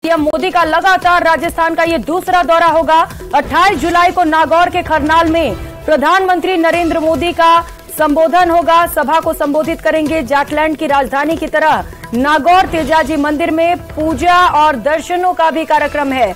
PM Modi का लगातार राजस्थान का ये दूसरा दौरा होगा। 28 जुलाई को नागौर के खरनाल में प्रधानमंत्री नरेंद्र मोदी का संबोधन होगा। सभा को संबोधित करेंगे। जाटलैंड की राजधानी की तरह नागौर तेजाजी मंदिर में पूजा और दर्शनों का भी कार्यक्रम है।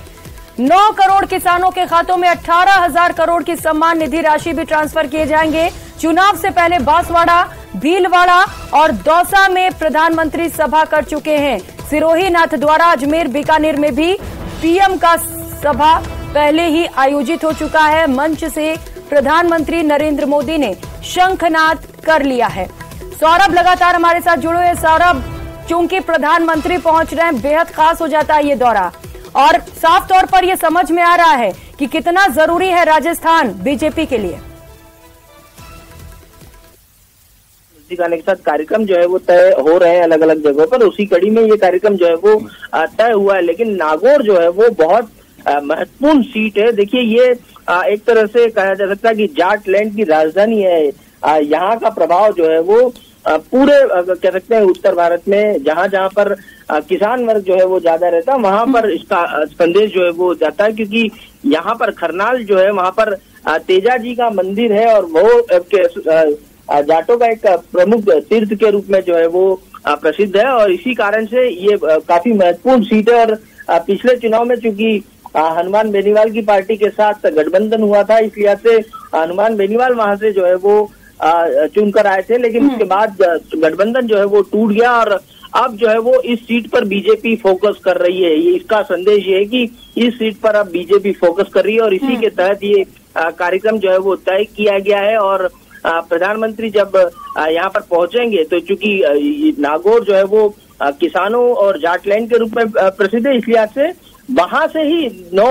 9 करोड़ किसानों के खातों में 18,000 करोड़ की सम्मान निधि राशि भी ट्रांसफर किए जाएंगे। चुनाव से पहले बांसवाड़ा, भीलवाड़ा और दौसा में प्रधानमंत्री सभा कर चुके हैं। सिरोही, नाथद्वारा, अजमेर, बीकानेर में भी पीएम का सभा पहले ही आयोजित हो चुका है। मंच से प्रधानमंत्री नरेंद्र मोदी ने शंखनाद कर लिया है। सौरभ लगातार हमारे साथ जुड़े हैं। सौरभ, चूंकि प्रधानमंत्री पहुंच रहे हैं, बेहद खास हो जाता है ये दौरा और साफ तौर पर यह समझ में आ रहा है कि कितना जरूरी है राजस्थान बीजेपी के लिए। गाने के साथ कार्यक्रम जो है वो तय हो रहे हैं अलग अलग जगहों पर। उसी कड़ी में ये कार्यक्रम जो है वो तय हुआ है। लेकिन नागौर जो है वो बहुत महत्वपूर्ण सीट है। देखिए, ये एक तरह से कहा जा सकता है कि जाटलैंड की राजधानी है। यहाँ का प्रभाव जो है वो पूरे कह सकते हैं उत्तर भारत में जहाँ जहाँ पर किसान वर्ग जो है वो ज्यादा रहता है, वहां पर इसका संदेश जो है वो जाता है। क्योंकि यहाँ पर खरनाल जो है वहां पर तेजाजी का मंदिर है और वो जाटों का एक प्रमुख तीर्थ के रूप में जो है वो प्रसिद्ध है। और इसी कारण से ये काफी महत्वपूर्ण सीट है। और पिछले चुनाव में चूंकि हनुमान बेनीवाल की पार्टी के साथ गठबंधन हुआ था, इसलिए से हनुमान बेनीवाल वहां से जो है वो चुनकर आए थे। लेकिन उसके बाद गठबंधन जो है वो टूट गया और अब जो है वो इस सीट पर बीजेपी फोकस कर रही है। ये इसका संदेश ये है कि इस सीट पर अब बीजेपी फोकस कर रही है और इसी के तहत ये कार्यक्रम जो है वो तय किया गया है। और प्रधानमंत्री जब यहाँ पर पहुंचेंगे तो चूंकि नागौर जो है वो किसानों और जाटलैंड के रूप में प्रसिद्ध है, इसलिए से वहां से ही 9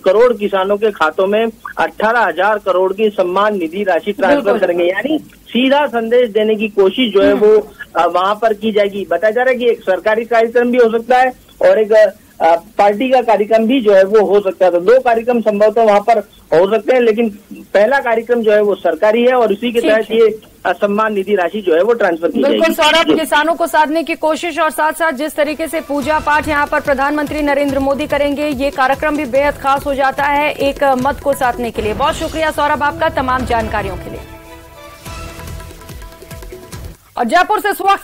करोड़ किसानों के खातों में 18,000 करोड़ की सम्मान निधि राशि ट्रांसफर करेंगे। यानी सीधा संदेश देने की कोशिश जो है वो वहां पर की जाएगी। बताया जा रहा है कि एक सरकारी कार्यक्रम भी हो सकता है और एक पार्टी का कार्यक्रम भी जो है वो हो सकता है। तो 2 कार्यक्रम संभवतः वहां पर हो सकते हैं, लेकिन पहला कार्यक्रम जो है वो सरकारी है और इसी के तहत ये सम्मान निधि राशि जो है वो ट्रांसफर की जाएगी। बिल्कुल सौरभ, किसानों को साधने की कोशिश और साथ साथ जिस तरीके से पूजा पाठ यहाँ पर प्रधानमंत्री नरेंद्र मोदी करेंगे, ये कार्यक्रम भी बेहद खास हो जाता है एक मत को साधने के लिए। बहुत शुक्रिया सौरभ आपका तमाम जानकारियों के लिए। और जयपुर से इस वक्त